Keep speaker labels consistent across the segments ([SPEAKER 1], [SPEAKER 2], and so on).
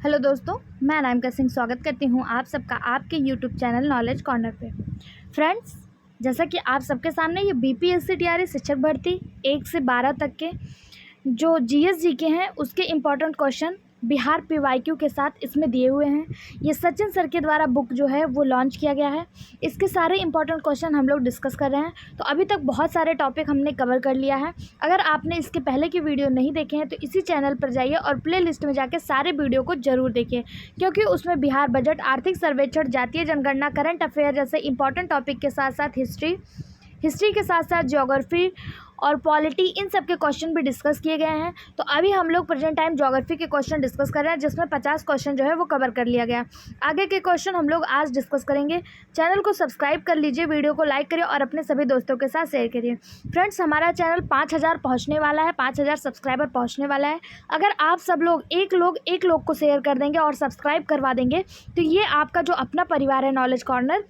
[SPEAKER 1] Hello दोस्तों, मैं अनामिका सिंह स्वागत करती हूँ आप सबका आपके यूट्यूब चैनल नॉलेज कॉर्नर पे। फ्रेंड्स, जैसा कि आप सबके सामने ये बीपीएससी टीआरई शिक्षक भर्ती 1 से 12 तक के जो जीएस के हैं उसके इम्पोर्टेंट क्वेश्चन बिहार पीवाईक्यू के साथ इसमें दिए हुए हैं। ये सचिन सर के द्वारा बुक जो है वो लॉन्च किया गया है। इसके सारे इंपॉर्टेंट क्वेश्चन हम लोग डिस्कस कर रहे हैं। तो अभी तक बहुत सारे टॉपिक हमने कवर कर लिया है। अगर आपने इसके पहले की वीडियो नहीं देखे हैं तो इसी चैनल पर जाइए और प्ले लिस्ट में जाके सारे वीडियो को जरूर देखिए, क्योंकि उसमें बिहार बजट, आर्थिक सर्वेक्षण, जातीय जनगणना, करंट अफेयर जैसे इंपॉर्टेंट टॉपिक के साथ साथ हिस्ट्री के साथ साथ ज्योग्राफी और पॉलिटी, इन सब के क्वेश्चन भी डिस्कस किए गए हैं। तो अभी हम लोग प्रेजेंट टाइम ज्योग्राफी के क्वेश्चन डिस्कस कर रहे हैं, जिसमें 50 क्वेश्चन जो है वो कवर कर लिया गया। आगे के क्वेश्चन हम लोग आज डिस्कस करेंगे। चैनल को सब्सक्राइब कर लीजिए, वीडियो को लाइक करिए और अपने सभी दोस्तों के साथ शेयर करिए। फ्रेंड्स, हमारा चैनल 5000 पहुँचने वाला है, 5000 सब्सक्राइबर पहुँचने वाला है। अगर आप सब लोग एक लोग को शेयर कर देंगे और सब्सक्राइब करवा देंगे तो ये आपका जो अपना परिवार है नॉलेज कॉर्नर,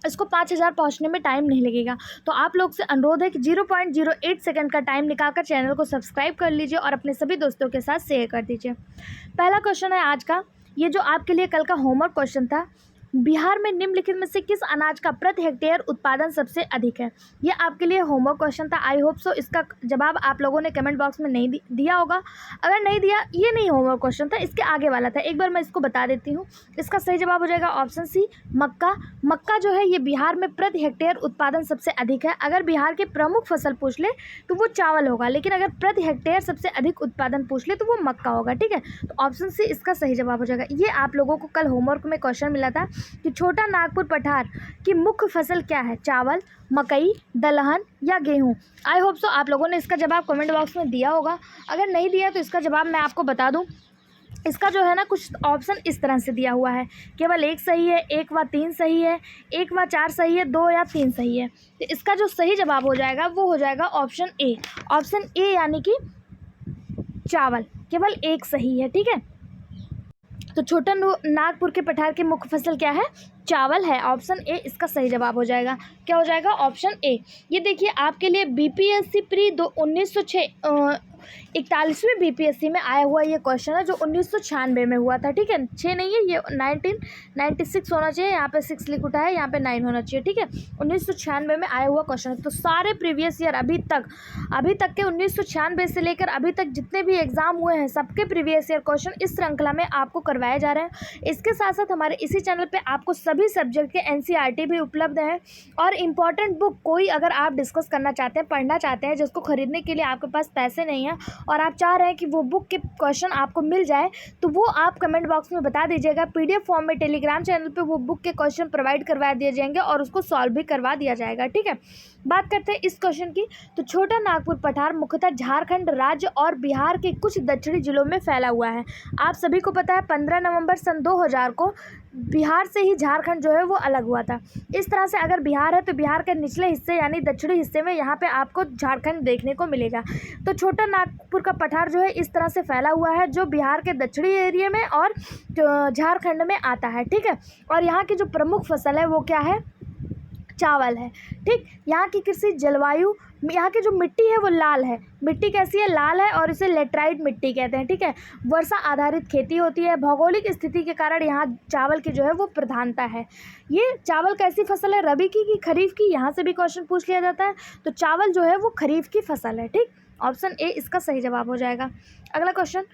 [SPEAKER 1] इसको 5000 पहुंचने में टाइम नहीं लगेगा। तो आप लोग से अनुरोध है कि 0.08 सेकंड का टाइम निकालकर चैनल को सब्सक्राइब कर लीजिए और अपने सभी दोस्तों के साथ शेयर कर दीजिए। पहला क्वेश्चन है आज का, ये जो आपके लिए कल का होमवर्क क्वेश्चन था, बिहार में निम्नलिखित में से किस अनाज का प्रति हेक्टेयर उत्पादन सबसे अधिक है। ये आपके लिए होमवर्क क्वेश्चन था। आई होप सो इसका जवाब आप लोगों ने कमेंट बॉक्स में नहीं दिया होगा। अगर नहीं दिया, ये नहीं होमवर्क क्वेश्चन था, इसके आगे वाला था। एक बार मैं इसको बता देती हूँ। इसका सही जवाब हो जाएगा ऑप्शन सी, मक्का। मक्का जो है ये बिहार में प्रति हेक्टेयर उत्पादन सबसे अधिक है। अगर बिहार की प्रमुख फसल पूछ ले तो वो चावल होगा, लेकिन अगर प्रति हेक्टेयर सबसे अधिक उत्पादन पूछ ले तो वो मक्का होगा। ठीक है, तो ऑप्शन सी इसका सही जवाब हो जाएगा। ये आप लोगों को कल होमवर्क में क्वेश्चन मिला था कि छोटा नागपुर पठार की मुख्य फसल क्या है, चावल, मकई, दलहन या गेहूं। आई होप सो आप लोगों ने इसका जवाब कमेंट बॉक्स में दिया होगा। अगर नहीं दिया तो इसका जवाब मैं आपको बता दूं। इसका जो है ना, कुछ ऑप्शन इस तरह से दिया हुआ है, केवल 1 सही है, 1 व 3 सही है, 1 व 4 सही है, 2 या 3 सही है। तो इसका जो सही जवाब हो जाएगा वो हो जाएगा ऑप्शन ए। ऑप्शन ए यानी कि चावल, केवल 1 सही है। ठीक है, तो छोटा नागपुर के पठार की मुख्य फसल क्या है, चावल है। ऑप्शन ए इसका सही जवाब हो जाएगा। क्या हो जाएगा, ऑप्शन ए। ये देखिए आपके लिए बीपीएससी प्री 41वें बीपीएससी में आया हुआ ये क्वेश्चन है, जो 1996 में हुआ था। ठीक है, 6 नहीं है, ये 1996 होना चाहिए। यहाँ पे 6 लिख उठा है, यहाँ पे 9 होना चाहिए। ठीक है, 1996 में आया हुआ क्वेश्चन है। तो सारे प्रीवियस ईयर अभी तक के 1996 से लेकर अभी तक जितने भी एग्जाम हुए हैं, सबके प्रीवियस ईयर क्वेश्चन इस श्रृंखला में आपको करवाए जा रहे हैं। इसके साथ साथ हमारे इसी चैनल पे आपको सभी सब्जेक्ट के एनसीईआरटी भी उपलब्ध है। और इम्पॉर्टेंट बुक कोई अगर आप डिस्कस करना चाहते हैं, पढ़ना चाहते हैं, जिसको खरीदने के लिए आपके पास पैसे नहीं है और आप चाह रहे हैं कि वो बुक के क्वेश्चन आपको मिल जाए, तो वो आप कमेंट बॉक्स में बता दीजिएगा। पीडीएफ फॉर्म में टेलीग्राम चैनल पे वो बुक के क्वेश्चन प्रोवाइड करवा दिए जाएंगे और उसको सॉल्व भी करवा दिया जाएगा। ठीक है, बात करते हैं इस क्वेश्चन की। तो छोटा नागपुर पठार मुख्यतः झारखंड राज्य और बिहार के कुछ दक्षिणी जिलों में फैला हुआ है। आप सभी को पता है 15 नवंबर सन 2000 को बिहार से ही झारखंड जो है वो अलग हुआ था। इस तरह से अगर बिहार है तो बिहार के निचले हिस्से यानी दक्षिणी हिस्से में यहाँ पे आपको झारखंड देखने को मिलेगा। तो छोटा नागपुर का पठार जो है इस तरह से फैला हुआ है, जो बिहार के दक्षिणी एरिया में और झारखंड में आता है। ठीक है, और यहाँ की जो प्रमुख फसल है वो क्या है, चावल है। ठीक, यहाँ की कृषि जलवायु, यहाँ की जो मिट्टी है वो लाल है। मिट्टी कैसी है, लाल है, और इसे लेटराइट मिट्टी कहते हैं। ठीक है, वर्षा आधारित खेती होती है। भौगोलिक स्थिति के कारण यहाँ चावल की जो है वो प्रधानता है। ये चावल कैसी फसल है, रबी की कि खरीफ की, यहाँ से भी क्वेश्चन पूछ लिया जाता है। तो चावल जो है वो खरीफ की फसल है। ठीक, ऑप्शन ए इसका सही जवाब हो जाएगा। अगला क्वेश्चन,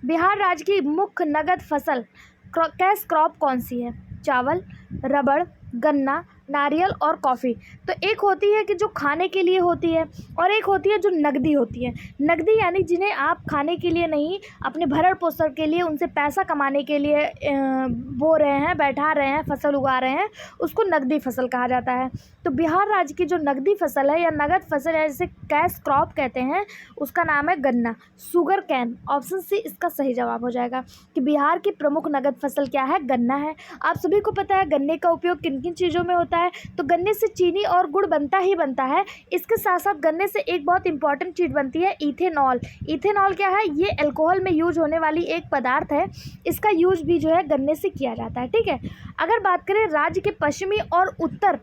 [SPEAKER 1] बिहार राज्य की मुख्य नगद फसल कैश क्रॉप कौन सी है, चावल, रबड़, गन्ना, नारियल और कॉफ़ी। तो एक होती है कि जो खाने के लिए होती है और एक होती है जो नकदी होती है। नकदी यानी जिन्हें आप खाने के लिए नहीं, अपने भरण पोषण के लिए, उनसे पैसा कमाने के लिए बो रहे हैं, बैठा रहे हैं, फसल उगा रहे हैं, उसको नकदी फसल कहा जाता है। तो बिहार राज्य की जो नकदी फसल है या नगद फसल है, जिसे कैश क्रॉप कहते हैं, उसका नाम है गन्ना, शुगर कैन। ऑप्शन सी इसका सही जवाब हो जाएगा कि बिहार की प्रमुख नगद फसल क्या है, गन्ना है। आप सभी को पता है गन्ने का उपयोग किन किन चीज़ों में होता है। तो गन्ने से चीनी और गुड़ बनता ही बनता है। इसके साथ साथ गन्ने से एक बहुत इंपॉर्टेंट चीज़ बनती है, इथेनॉल। इथेनॉल क्या है, ये अल्कोहल में यूज होने वाली एक पदार्थ है। इसका यूज भी जो है गन्ने से किया जाता है। ठीक है, अगर बात करें राज्य के पश्चिमी और उत्तर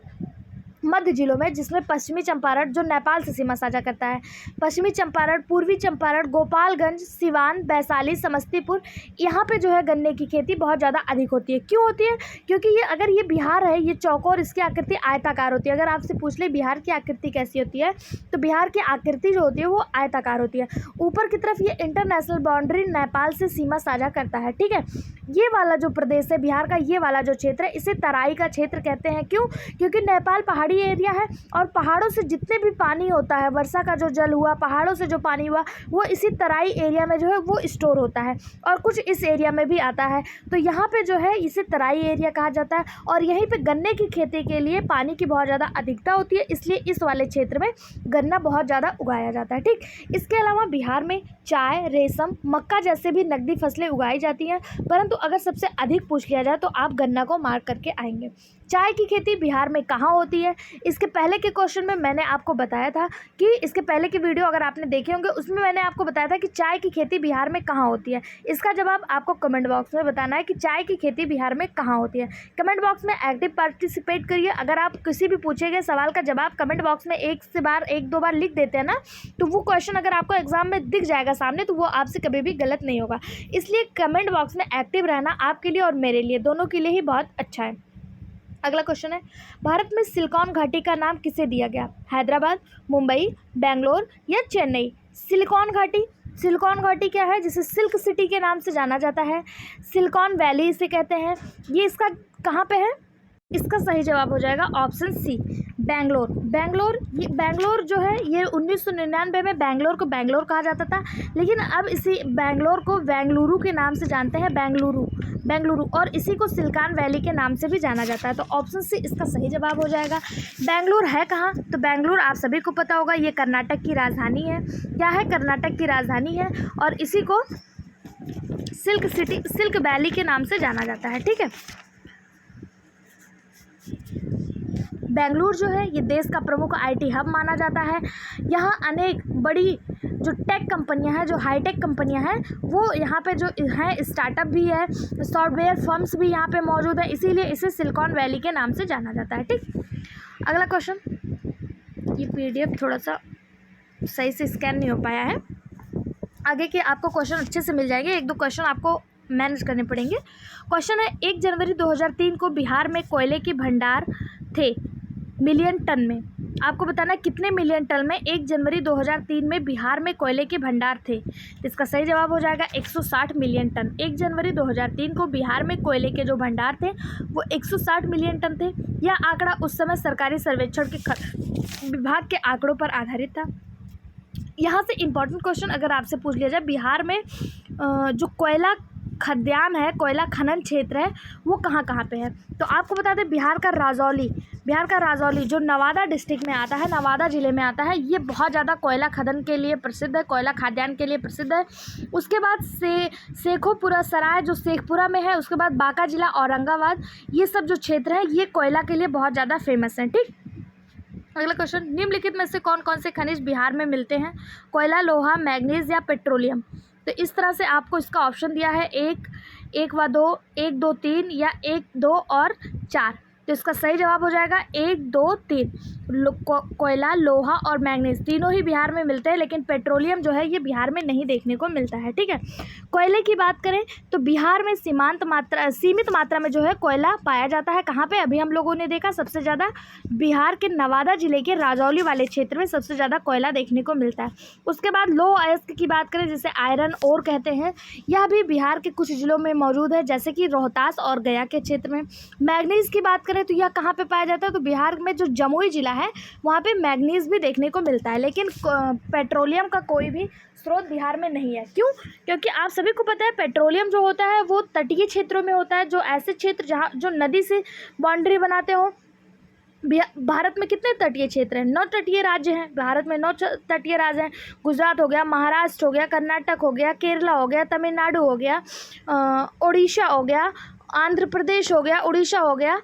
[SPEAKER 1] मध्य जिलों में, जिसमें पश्चिमी चंपारण जो नेपाल से सीमा साझा करता है, पश्चिमी चंपारण, पूर्वी चंपारण, गोपालगंज, सिवान, वैशाली, समस्तीपुर, यहाँ पे जो है गन्ने की खेती बहुत ज़्यादा अधिक होती है। क्यों होती है? क्योंकि अगर ये बिहार है, ये चौकोर, इसकी आकृति आयताकार होती है। अगर आपसे पूछ ले बिहार की आकृति कैसी होती है, तो बिहार की आकृति जो होती है वो आयताकार होती है। ऊपर की तरफ ये इंटरनेशनल बाउंड्री नेपाल से सीमा साझा करता है, ठीक है। ये वाला जो प्रदेश है बिहार का, ये वाला जो क्षेत्र है, इसे तराई का क्षेत्र कहते हैं। क्यों? क्योंकि नेपाल पहाड़ी एरिया है और पहाड़ों से जितने भी पानी होता है, वर्षा का जो जल हुआ, पहाड़ों से जो पानी हुआ, वो इसी तराई एरिया में जो है वो स्टोर होता है और कुछ इस एरिया में भी आता है। तो यहाँ पे जो है इसे तराई एरिया कहा जाता है और यहीं पे गन्ने की खेती के लिए पानी की बहुत ज़्यादा अधिकता होती है, इसलिए इस वाले क्षेत्र में गन्ना बहुत ज़्यादा उगाया जाता है, ठीक। इसके अलावा बिहार में चाय, रेशम, मक्का जैसे भी नकदी फसलें उगाई जाती हैं, परंतु अगर सबसे अधिक पूछ लिया जाए तो आप गन्ना को मार्क करके आएंगे। चाय की खेती बिहार में कहाँ होती है? इसके पहले के क्वेश्चन में मैंने आपको बताया था कि इसके पहले की वीडियो अगर आपने देखे होंगे उसमें मैंने आपको बताया था कि चाय की खेती बिहार में कहाँ होती है। इसका जवाब आपको कमेंट बॉक्स में बताना है कि चाय की खेती बिहार में कहाँ होती है। कमेंट बॉक्स में एक्टिव पार्टिसिपेट करिए। अगर आप किसी भी पूछे गए सवाल का जवाब कमेंट बॉक्स में एक दो बार लिख देते हैं ना, तो वो क्वेश्चन अगर आपको एग्जाम में दिख जाएगा सामने, तो वो आपसे कभी भी गलत नहीं होगा। इसलिए कमेंट बॉक्स में एक्टिव रहना आपके लिए और मेरे लिए, दोनों के लिए ही बहुत अच्छा है। अगला क्वेश्चन है, भारत में सिलिकॉन घाटी का नाम किसे दिया गया? हैदराबाद, मुंबई, बेंगलोर या चेन्नई? सिलिकॉन घाटी क्या है? जिसे सिल्क सिटी के नाम से जाना जाता है, सिलिकॉन वैली इसे कहते हैं। ये इसका कहाँ पे है? इसका सही जवाब हो जाएगा ऑप्शन सी, बेंगलोर। बेंगलोर जो है ये 1999 में बेंगलोर को बेंगलोर कहा जाता था, लेकिन अब इसी बेंगलोर को बेंगलुरु के नाम से जानते हैं, बेंगलुरु, और इसी को सिलिकॉन वैली के नाम से भी जाना जाता है। तो ऑप्शन सी इसका सही जवाब हो जाएगा। बेंगलुरु है कहाँ? तो बेंगलुरु आप सभी को पता होगा, ये कर्नाटक की राजधानी है। क्या है? कर्नाटक की राजधानी है और इसी को सिल्क वैली के नाम से जाना जाता है, ठीक है। बेंगलुरु जो है ये देश का प्रमुख आईटी हब माना जाता है। यहाँ अनेक बड़ी जो टेक कंपनियां हैं, जो हाईटेक कंपनियां हैं, वो यहाँ पे जो हैं, स्टार्टअप भी है, सॉफ्टवेयर फर्म्स भी यहाँ पे मौजूद है, इसीलिए इसे सिलिकॉन वैली के नाम से जाना जाता है, ठीक। अगला क्वेश्चन, ये पीडीएफ थोड़ा सा सही से स्कैन नहीं हो पाया है, आगे के आपको क्वेश्चन अच्छे से मिल जाएंगे, एक दो क्वेश्चन आपको मैनेज करने पड़ेंगे। क्वेश्चन है, 1 जनवरी 2003 को बिहार में कोयले की भंडार थे मिलियन टन में। आपको बताना है कितने मिलियन टन में 1 जनवरी 2003 में बिहार में कोयले के भंडार थे। इसका सही जवाब हो जाएगा 160 मिलियन टन। 1 जनवरी 2003 को बिहार में कोयले के जो भंडार थे वो 160 मिलियन टन थे। यह आंकड़ा उस समय सरकारी सर्वेक्षण के विभाग के आंकड़ों पर आधारित था। यहाँ से इम्पोर्टेंट क्वेश्चन अगर आपसे पूछ लिया जाए, बिहार में जो कोयला खदान है, कोयला खनन क्षेत्र है, वो कहाँ कहाँ पे है? तो आपको बता दें, बिहार का राजौली जो नवादा डिस्ट्रिक्ट में आता है, नवादा ज़िले में आता है, ये बहुत ज़्यादा कोयला खनन के लिए प्रसिद्ध है, कोयला खाद्यान्न के लिए प्रसिद्ध है। उसके बाद शेखोपुरा सराय जो शेखपुरा में है, उसके बाद बांका जिला, औरंगाबाद, ये सब जो क्षेत्र है ये कोयला के लिए बहुत ज़्यादा फेमस हैं, ठीक। अगला क्वेश्चन, निम्नलिखित में से कौन कौन से खनिज बिहार में मिलते हैं? कोयला, लोहा, मैग्नीज या पेट्रोलियम? तो इस तरह से आपको इसका ऑप्शन दिया है 1 व 2, 1, 2, 3 या 1, 2 और 4। तो इसका सही जवाब हो जाएगा 1, 2, 3। कोयला, लोहा और मैग्नीज तीनों ही बिहार में मिलते हैं, लेकिन पेट्रोलियम जो है ये बिहार में नहीं देखने को मिलता है, ठीक है। कोयले की बात करें तो बिहार में सीमित मात्रा में जो है कोयला पाया जाता है। कहाँ पे? अभी हम लोगों ने देखा सबसे ज़्यादा बिहार के नवादा जिले के राजौली वाले क्षेत्र में सबसे ज़्यादा कोयला देखने को मिलता है। उसके बाद लौह अयस्क की बात करें, जिसे आयरन ओर कहते हैं, यह भी बिहार के कुछ जिलों में मौजूद है, जैसे कि रोहतास और गया के क्षेत्र में। मैग्नीज की बात करें तो यह कहाँ पे पाया जाता है? तो बिहार में जो जमुई जिला है वहाँ पे मैग्नीज भी देखने को मिलता है, लेकिन पेट्रोलियम का कोई भी स्रोत बिहार में नहीं है। क्यों? क्योंकि आप सभी को पता है पेट्रोलियम जो होता है वो तटीय क्षेत्रों में होता है, जो ऐसे क्षेत्र जहाँ जो नदी से बाउंड्री बनाते हो। भारत में कितने तटीय क्षेत्र हैं? 9 तटीय राज्य हैं। भारत में 9 तटीय राज्य हैं। गुजरात हो गया, महाराष्ट्र हो गया, कर्नाटक हो गया, केरला हो गया, तमिलनाडु हो गया, उड़ीसा हो गया, आंध्र प्रदेश हो गया, उड़ीसा हो गया,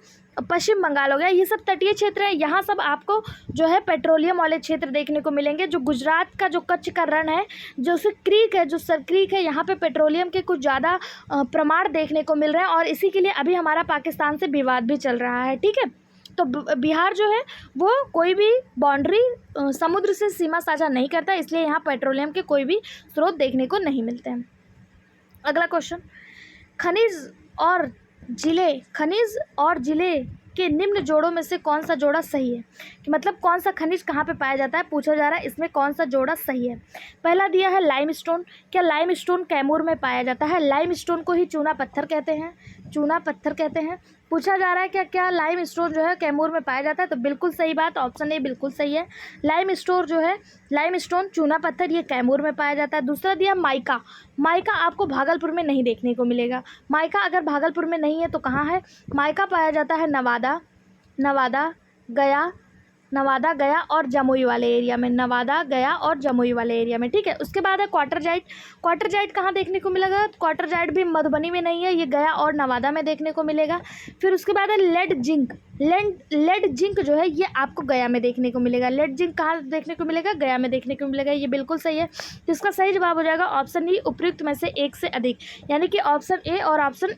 [SPEAKER 1] पश्चिम बंगाल हो गया। ये सब तटीय क्षेत्र है। यहाँ सब आपको जो है पेट्रोलियम वाले क्षेत्र देखने को मिलेंगे। जो गुजरात का जो कच्छ का रण है, जो क्रीक है, जो सर क्रीक है, यहाँ पे पेट्रोलियम के कुछ ज़्यादा प्रमाण देखने को मिल रहे हैं और इसी के लिए अभी हमारा पाकिस्तान से विवाद भी चल रहा है, ठीक है। तो बिहार जो है वो कोई भी बाउंड्री समुद्र से सीमा साझा नहीं करता, इसलिए यहाँ पेट्रोलियम के कोई भी स्रोत देखने को नहीं मिलते हैं। अगला क्वेश्चन, खनिज और जिले के निम्न जोड़ों में से कौन सा जोड़ा सही है, कि मतलब कौन सा खनिज कहाँ पे पाया जाता है, पूछा जा रहा है इसमें कौन सा जोड़ा सही है। पहला दिया है लाइमस्टोन, क्या लाइमस्टोन कैमूर में पाया जाता है? लाइमस्टोन को ही चूना पत्थर कहते हैं, चूना पत्थर कहते हैं। पूछा जा रहा है क्या लाइमस्टोन जो है कैमूर में पाया जाता है, तो बिल्कुल सही बात, ऑप्शन ए बिल्कुल सही है। लाइमस्टोन चूना पत्थर ये कैमूर में पाया जाता है। दूसरा दिया माइका, माइका आपको भागलपुर में नहीं देखने को मिलेगा। माइका अगर भागलपुर में नहीं है तो कहाँ है? माइका पाया जाता है नवादा, गया और जमुई वाले एरिया में, नवादा, गया और जमुई वाले एरिया में, ठीक है। उसके बाद है क्वार्टरजाइट कहाँ देखने को मिलेगा? क्वार्टरजाइट भी मधुबनी में नहीं है, ये गया और नवादा में देखने को मिलेगा। फिर उसके बाद है लेड जिंक जो है ये आपको गया में देखने को मिलेगा। लेड जिंक कहाँ देखने को मिलेगा? गया में देखने को मिलेगा, ये बिल्कुल सही है। तो इसका सही जवाब हो जाएगा ऑप्शन ई, उपयुक्त में से एक से अधिक, यानी कि ऑप्शन ए और ऑप्शन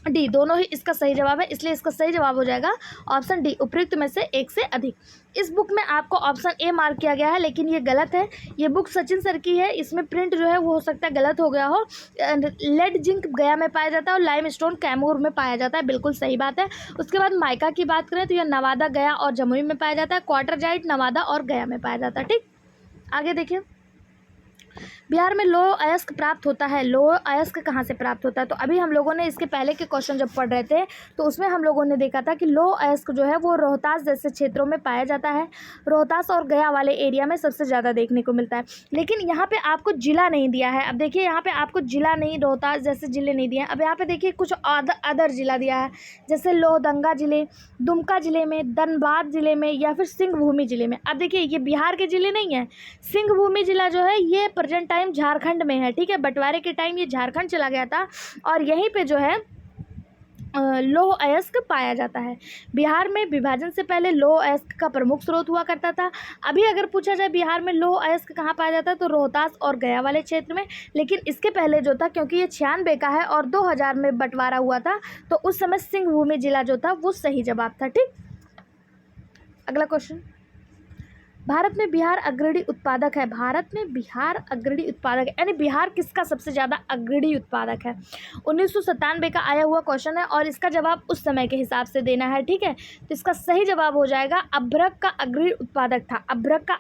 [SPEAKER 1] डी दोनों ही इसका सही जवाब है, इसलिए इसका सही जवाब हो जाएगा ऑप्शन डी, उपयुक्त में से एक से अधिक। इस बुक में आपको ऑप्शन ए मार्क किया गया है, लेकिन ये गलत है। ये बुक सचिन सर की है, इसमें प्रिंट जो है वो हो सकता है गलत हो गया हो। लेड जिंक गया में पाया जाता है और लाइमस्टोन कैमूर में पाया जाता है, बिल्कुल सही बात है। उसके बाद माइका की बात करें तो यह नवादा, गया और जमुई में पाया जाता है। क्वार्टरजाइट नवादा और गया में पाया जाता है, ठीक। आगे देखिए, बिहार में लौह अयस्क प्राप्त होता है। लौह अयस्क कहाँ से प्राप्त होता है? तो अभी हम लोगों ने इसके पहले के क्वेश्चन जब पढ़ रहे थे तो उसमें हम लोगों ने देखा था कि लौह अयस्क जो है वो रोहतास जैसे क्षेत्रों में पाया जाता है। रोहतास और गया वाले एरिया में सबसे ज़्यादा देखने को मिलता है, लेकिन यहाँ पे आपको जिला नहीं दिया है। अब देखिए यहाँ पे आपको जिला नहीं, रोहतास जैसे जिले नहीं दिए हैं। अब यहाँ पे देखिए कुछ अदर जिला दिया है, जैसे लोहदंगा जिले, दुमका जिले में, धनबाद जिले में या फिर सिंहभूमि जिले में। अब देखिए ये बिहार के जिले नहीं है। सिंहभूमि जिला जो है ये प्रेजेंट टाइम झारखंड में है, ठीक है। बंटवारे के टाइम ये झारखंड चला गया था और यहीं पे जो है लौह अयस्क पाया जाता है। बिहार में विभाजन से पहले लौह अयस्क का प्रमुख स्रोत हुआ करता था। अभी अगर पूछा जाए बिहार में लौह अयस्क कहाँ पाया जाता है तो रोहतास और गया वाले क्षेत्र में, लेकिन इसके पहले जो था, क्योंकि ये 96 का है और 2000 में बंटवारा हुआ था, तो उस समय सिंहभूमि जिला जो था वो सही जवाब था, ठीक। अगला क्वेश्चन, भारत में बिहार अग्रणी उत्पादक है। भारत में बिहार अग्रणी उत्पादक है, यानी बिहार किसका सबसे ज़्यादा अग्रणी उत्पादक है? 1997 का आया हुआ क्वेश्चन है और इसका जवाब उस समय के हिसाब से देना है, ठीक है। तो इसका सही जवाब हो जाएगा अभ्रक का अग्रणी उत्पादक था, अभ्रक का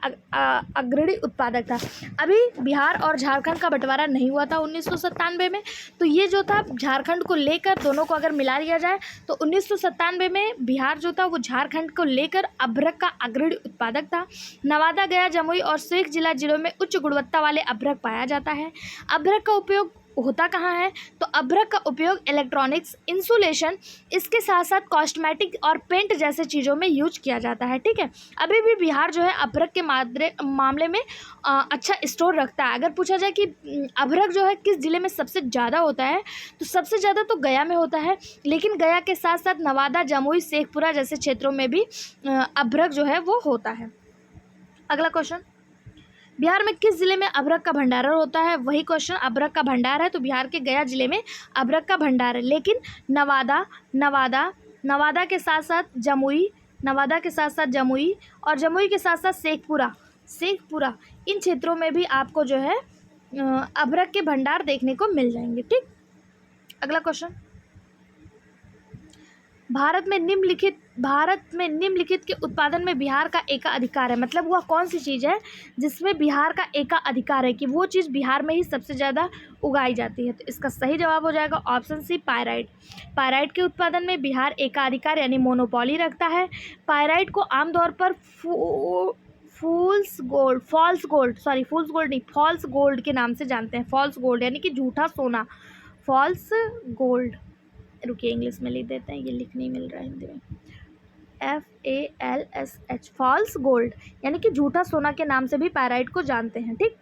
[SPEAKER 1] अग्रणी उत्पादक था। अभी बिहार और झारखंड का बंटवारा नहीं हुआ था 1997 में, तो ये जो था झारखंड को लेकर, दोनों को अगर मिला लिया जाए तो 1997 में बिहार जो था वो झारखंड को लेकर अभ्रक का अग्रणी उत्पादक था। नवादा, गया, जमुई और शेख जिलों में उच्च गुणवत्ता वाले अभ्रक पाया जाता है। अभ्रक का उपयोग होता कहाँ है? तो अभ्रक का उपयोग इलेक्ट्रॉनिक्स, इंसुलेशन, इसके साथ साथ कॉस्मेटिक और पेंट जैसे चीज़ों में यूज किया जाता है, ठीक है। अभी भी बिहार जो है अभ्रक के मामले में अच्छा स्टोर रखता है। अगर पूछा जाए कि अभ्रक जो है किस ज़िले में सबसे ज़्यादा होता है, तो सबसे ज़्यादा तो गया में होता है, लेकिन गया के साथ साथ नवादा, जमुई, शेखपुरा जैसे क्षेत्रों में भी अभ्रक जो है वो होता है। अगला क्वेश्चन, बिहार में किस जिले में अभ्रक का भंडारण होता है? वही क्वेश्चन, अभ्रक का भंडार है तो बिहार के गया जिले में अभ्रक का भंडार है, लेकिन नवादा के साथ साथ जमुई, और जमुई के साथ साथ शेखपुरा इन क्षेत्रों में भी आपको जो है अभ्रक के भंडार देखने को मिल जाएंगे, ठीक। अगला क्वेश्चन, भारत में निम्नलिखित के उत्पादन में बिहार का एकाधिकार है। मतलब वह कौन सी चीज़ है जिसमें बिहार का एकाधिकार है, कि वो चीज़ बिहार में ही सबसे ज़्यादा उगाई जाती है? तो इसका सही जवाब हो जाएगा ऑप्शन सी, पायराइट। पायराइट के उत्पादन में बिहार एकाधिकार यानी मोनोपोली रखता है। पायराइट को आमतौर पर फॉल्स गोल्ड के नाम से जानते हैं। फॉल्स गोल्ड यानी कि झूठा सोना, फॉल्स गोल्ड। रुकिए इंग्लिश में लिख देते हैं, ये लिख नहीं मिल रहा है हिंदी में। FALSH, फॉल्स गोल्ड यानी कि झूठा सोना के नाम से भी पायराइट को जानते हैं, ठीक।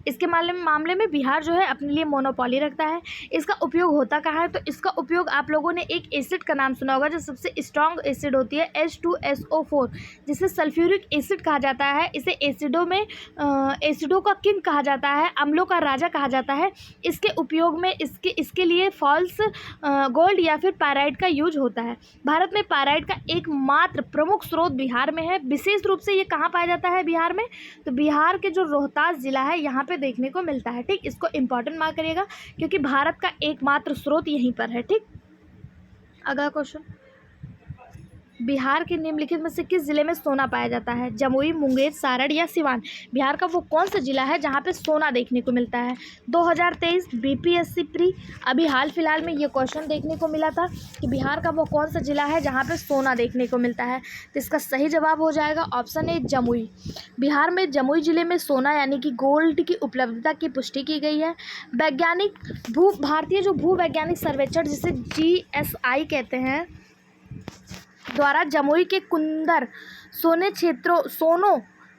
[SPEAKER 1] इसके मामले में बिहार जो है अपने लिए मोनोपोली रखता है। इसका उपयोग होता कहाँ है, तो इसका उपयोग आप लोगों ने एक एसिड का नाम सुना होगा जो सबसे स्ट्रॉन्ग एसिड होती है H2SO4, जिसे सल्फ्यूरिक एसिड कहा जाता है। इसे एसिडों का किंग कहा जाता है, अम्लों का राजा कहा जाता है। इसके उपयोग में इसके लिए फॉल्स गोल्ड या फिर पायराइट का यूज होता है। भारत में पायराइट का एकमात्र प्रमुख स्रोत बिहार में है। विशेष रूप से ये कहाँ पाया जाता है बिहार में, तो बिहार के जो रोहतास जिला है यहाँ पे देखने को मिलता है। ठीक, इसको इंपॉर्टेंट मार्क करिएगा क्योंकि भारत का एकमात्र स्रोत यहीं पर है। ठीक, अगला क्वेश्चन, बिहार के निम्नलिखित में से किस जिले में सोना पाया जाता है? जमुई, मुंगेर, सारण या सिवान? बिहार का वो कौन सा जिला है जहाँ पे सोना देखने को मिलता है? 2023 बीपीएससी प्री अभी हाल फिलहाल में ये क्वेश्चन देखने को मिला था कि बिहार का वो कौन सा जिला है जहाँ पे सोना देखने को मिलता है। तो इसका सही जवाब हो जाएगा ऑप्शन ए जमुई। बिहार में जमुई जिले में सोना यानी कि गोल्ड की उपलब्धता की पुष्टि की गई है। भारतीय जो भू वैज्ञानिक सर्वेक्षण जिसे GSI कहते हैं द्वारा जमुई के कुंदर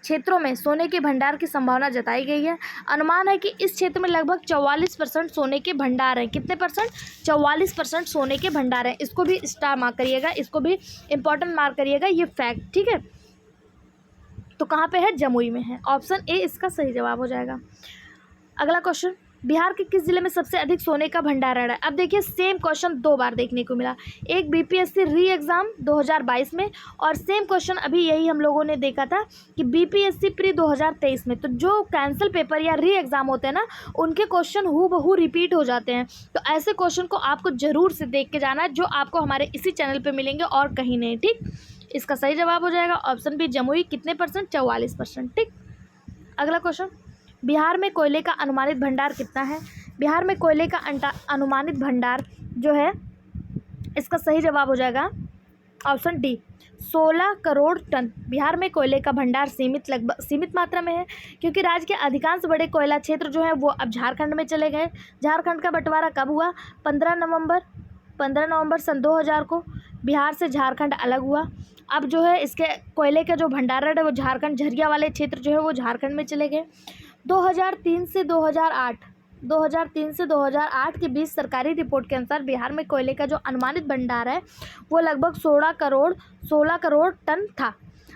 [SPEAKER 1] क्षेत्रों में सोने के भंडार की संभावना जताई गई है। अनुमान है कि इस क्षेत्र में लगभग 44% सोने के भंडार हैं। कितने परसेंट? 44% सोने के भंडार हैं। इसको भी स्टार मार्क करिएगा, इसको भी इंपॉर्टेंट मार्क करिएगा, ये फैक्ट। ठीक है, तो कहाँ पे है? जमुई में है। ऑप्शन ए इसका सही जवाब हो जाएगा। अगला क्वेश्चन, बिहार के किस जिले में सबसे अधिक सोने का भंडारण है? अब देखिए सेम क्वेश्चन दो बार देखने को मिला, एक बीपीएससी री एग्ज़ाम 2022 में और सेम क्वेश्चन अभी यही हम लोगों ने देखा था कि बीपीएससी प्री 2023 में। तो जो कैंसिल पेपर या री एग्ज़ाम होते हैं ना, उनके क्वेश्चन हूबहू रिपीट हो जाते हैं। तो ऐसे क्वेश्चन को आपको ज़रूर से देख के जाना है जो आपको हमारे इसी चैनल पर मिलेंगे और कहीं नहीं। ठीक, इसका सही जवाब हो जाएगा ऑप्शन बी जमुई। कितने परसेंट? 44%। ठीक, अगला क्वेश्चन, बिहार में कोयले का अनुमानित भंडार कितना है? बिहार में कोयले का अनुमानित भंडार जो है इसका सही जवाब हो जाएगा option D 16 crore ton. Bihar में कोयले का भंडार सीमित मात्रा में है क्योंकि राज्य के अधिकांश बड़े कोयला क्षेत्र जो है वो अब झारखंड में चले गए। झारखंड का बंटवारा कब हुआ? 15 नवंबर सन 2000 को बिहार से झारखंड अलग हुआ। अब जो है इसके कोयले का जो भंडारण है वो झारखंड झरिया वाले क्षेत्र जो है वो झारखंड में चले गए। 2003 से 2008 के बीच सरकारी रिपोर्ट के अनुसार बिहार में कोयले का जो अनुमानित भंडार है वो लगभग 16 करोड़ टन था।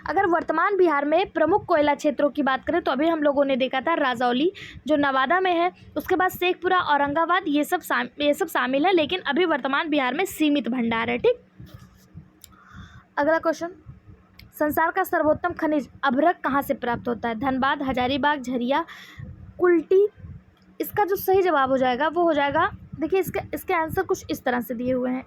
[SPEAKER 1] अगर वर्तमान बिहार में प्रमुख कोयला क्षेत्रों की बात करें तो अभी हम लोगों ने देखा था राजौली जो नवादा में है, उसके बाद शेखपुरा, औरंगाबाद, ये सब शामिल है, लेकिन अभी वर्तमान बिहार में सीमित भंडार है। ठीक, अगला क्वेश्चन, संसार का सर्वोत्तम खनिज अभ्रक कहाँ से प्राप्त होता है? धनबाद, हजारीबाग, झरिया, कुल्टी? इसका जो सही जवाब हो जाएगा वो हो जाएगा, देखिए इसके आंसर कुछ इस तरह से दिए हुए हैं,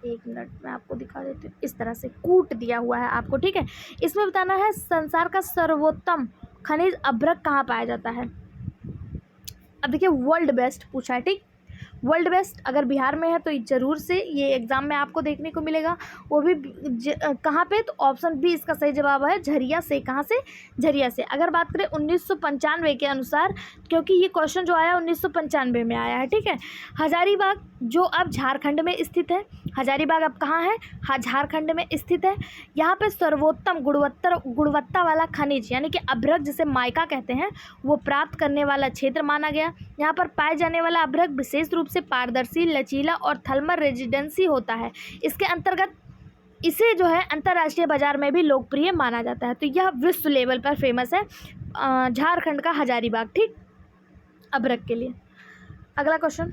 [SPEAKER 1] एक मिनट मैं आपको दिखा देती हूँ। इस तरह से कूट दिया हुआ है आपको। ठीक है, इसमें बताना है संसार का सर्वोत्तम खनिज अभ्रक कहाँ पाया जाता है। अब देखिए वर्ल्ड बेस्ट पूछा है। ठीक, वर्ल्ड बेस्ट अगर बिहार में है तो ज़रूर से ये एग्ज़ाम में आपको देखने को मिलेगा, वो भी कहाँ पे? तो ऑप्शन बी इसका सही जवाब है झरिया से। कहाँ से? झरिया से। अगर बात करें 1995 के अनुसार, क्योंकि ये क्वेश्चन जो आया 1995 में आया है। ठीक है, हजारीबाग जो अब झारखंड में स्थित है, हजारीबाग अब कहाँ है? हाँ, झारखंड में स्थित है। यहाँ पे सर्वोत्तम गुणवत्ता वाला खनिज यानी कि अभ्रक जिसे माइका कहते हैं वो प्राप्त करने वाला क्षेत्र माना गया। यहाँ पर पाए जाने वाला अभ्रक विशेष रूप से पारदर्शी, लचीला और थर्मल रेजिडेंसी होता है। इसके अंतर्गत इसे जो है अंतर्राष्ट्रीय बाजार में भी लोकप्रिय माना जाता है। तो यह विश्व लेवल पर फेमस है झारखंड का हजारीबाग। ठीक, अभ्रक के लिए। अगला क्वेश्चन,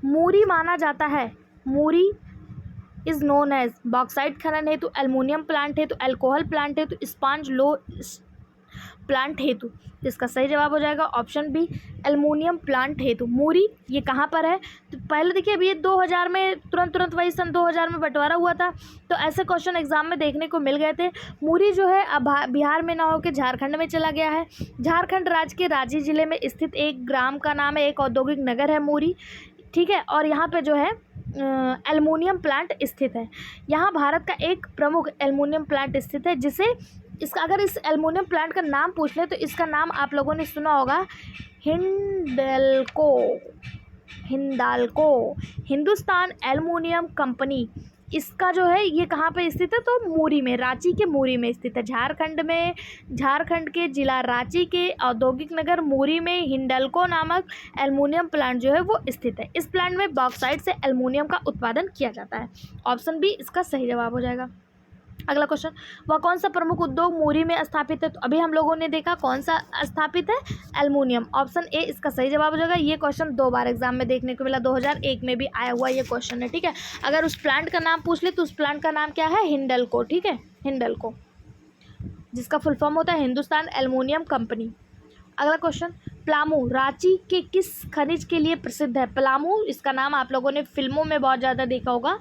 [SPEAKER 1] मूरी माना जाता है, मूरी इज नोन एज बॉक्साइट खनन हेतु, एल्युमिनियम प्लांट हेतु, अल्कोहल प्लांट हेतु, स्पॉन्ज लो प्लांट हेतु। इसका सही जवाब हो जाएगा ऑप्शन बी एल्युमिनियम प्लांट हेतु। मूरी ये कहाँ पर है? तो पहले देखिए अभी ये 2000 में तुरंत वही सन 2000 में बंटवारा हुआ था, तो ऐसे क्वेश्चन एग्जाम में देखने को मिल गए थे। मूरी जो है अब बिहार में ना होकर झारखंड में चला गया है। झारखंड राज्य के रांची जिले में स्थित एक ग्राम का नाम है, एक औद्योगिक नगर है मूरी। ठीक है, और यहाँ पे जो है एल्युमिनियम प्लांट स्थित है। यहाँ भारत का एक प्रमुख एल्युमिनियम प्लांट स्थित है जिसे अगर इस एल्युमिनियम प्लांट का नाम पूछ ले तो इसका नाम आप लोगों ने सुना होगा हिंडाल्को। हिंदुस्तान एल्युमिनियम कंपनी इसका जो है ये कहाँ पे स्थित है, तो मूरी में, रांची के मूरी में स्थित है। झारखंड के जिला रांची के औद्योगिक नगर मूरी में हिंडल्को नामक एल्युमिनियम प्लांट जो है वो स्थित है। इस प्लांट में बॉक्साइट से एल्युमिनियम का उत्पादन किया जाता है। ऑप्शन बी इसका सही जवाब हो जाएगा। अगला क्वेश्चन, वह कौन सा प्रमुख उद्योग मूरी में स्थापित है? तो अभी हम लोगों ने देखा कौन सा स्थापित है, एल्युमिनियम। ऑप्शन ए इसका सही जवाब हो जाएगा। ये क्वेश्चन 2 बार एग्जाम में देखने को मिला, 2001 में भी आया हुआ ये क्वेश्चन है, ठीक है। अगर उस प्लांट का नाम पूछ ले तो उस प्लांट का नाम क्या है, हिंडल्को, ठीक है, हिंडल्को, जिसका फुल फॉर्म होता है हिंदुस्तान एल्युमिनियम कंपनी। अगला क्वेश्चन, प्लामू रांची के किस खनिज के लिए प्रसिद्ध है? प्लामू, इसका नाम आप लोगों ने फिल्मों में बहुत ज़्यादा देखा होगा।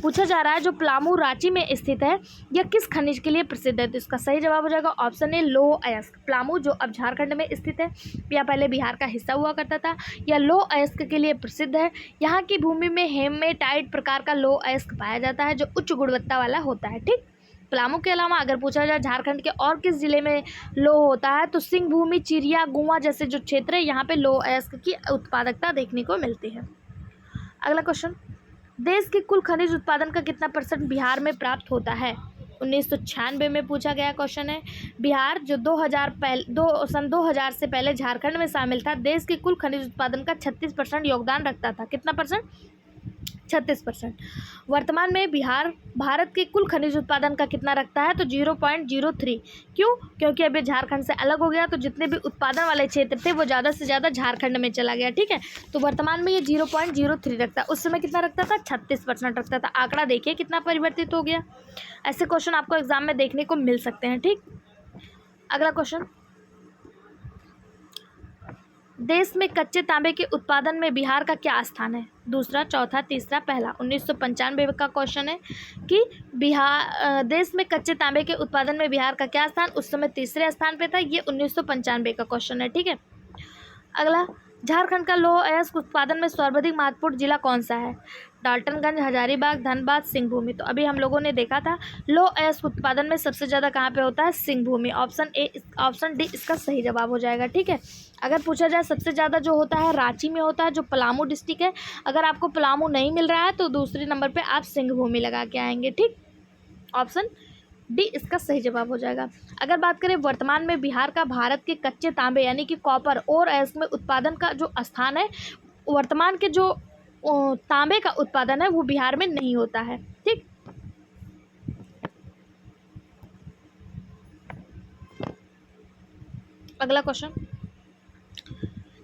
[SPEAKER 1] पूछा जा रहा है जो प्लामू रांची में स्थित है यह किस खनिज के लिए प्रसिद्ध है? तो इसका सही जवाब हो जाएगा ऑप्शन ए लौह अयस्क। प्लामू जो अब झारखंड में स्थित है या पहले बिहार का हिस्सा हुआ करता था, यह लौह अयस्क के लिए प्रसिद्ध है। यहाँ की भूमि में हेमेटाइट प्रकार का लौह अयस्क पाया जाता है जो उच्च गुणवत्ता वाला होता है, ठीक। प्लामू के अलावा अगर पूछा जाए झारखंड के और किस जिले में लौह होता है, तो सिंह भूमि, चिरिया, गुआ जैसे जो क्षेत्र है यहाँ पे लौह अयस्क की उत्पादकता देखने को मिलती है। अगला क्वेश्चन, देश के कुल खनिज उत्पादन का कितना % बिहार में प्राप्त होता है? 1996 में पूछा गया क्वेश्चन है। बिहार जो 2000 से पहले झारखंड में शामिल था, देश के कुल खनिज उत्पादन का 36% योगदान रखता था। कितना %? 36%। वर्तमान में बिहार भारत के कुल खनिज उत्पादन का कितना रखता है? तो 0.03। क्यों? क्योंकि अभी झारखंड से अलग हो गया, तो जितने भी उत्पादन वाले क्षेत्र थे वो ज़्यादा से ज़्यादा झारखंड में चला गया, ठीक है। तो वर्तमान में ये 0.03 रखता है, उस समय कितना रखता था? 36% रखता था। आंकड़ा देखिए कितना परिवर्तित हो गया। ऐसे क्वेश्चन आपको एग्जाम में देखने को मिल सकते हैं, ठीक। अगला क्वेश्चन, देश में कच्चे तांबे के उत्पादन में बिहार का क्या स्थान है? दूसरा, चौथा, तीसरा, पहला। 1995 का क्वेश्चन है कि देश में कच्चे तांबे के उत्पादन में बिहार का क्या स्थान? उस समय तीसरे स्थान पे था। ये 1995 का क्वेश्चन है, ठीक है। अगला, झारखंड का लौह अयस्क उत्पादन में सर्वाधिक महत्वपूर्ण जिला कौन सा है? डाल्टनगंज, हजारीबाग, धनबाद, सिंहभूमि। तो अभी हम लोगों ने देखा था लौह अयस्क उत्पादन में सबसे ज़्यादा कहाँ पे होता है? सिंहभूमि। ऑप्शन डी इसका सही जवाब हो जाएगा, ठीक है। अगर पूछा जाए सबसे ज़्यादा जो होता है रांची में होता है, जो पलामू डिस्ट्रिक्ट है। अगर आपको पलामू नहीं मिल रहा है तो दूसरे नंबर पर आप सिंहभूमि लगा के आएंगे, ठीक। ऑप्शन डी इसका सही जवाब हो जाएगा। अगर बात करें वर्तमान में बिहार का भारत के कच्चे तांबे यानी कि कॉपर और अयस्क में उत्पादन का जो स्थान है, वर्तमान के जो तांबे का उत्पादन है वो बिहार में नहीं होता है, ठीक। अगला क्वेश्चन,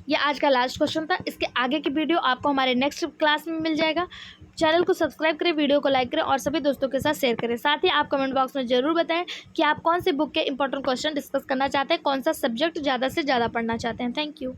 [SPEAKER 1] ये आज का लास्ट क्वेश्चन था। इसके आगे की वीडियो आपको हमारे नेक्स्ट क्लास में मिल जाएगा। चैनल को सब्सक्राइब करें, वीडियो को लाइक करें और सभी दोस्तों के साथ शेयर करें। साथ ही आप कमेंट बॉक्स में ज़रूर बताएं कि आप कौन से बुक के इंपॉर्टेंट क्वेश्चन डिस्कस करना चाहते हैं, कौन सा सब्जेक्ट ज़्यादा से ज़्यादा पढ़ना चाहते हैं। Thank you.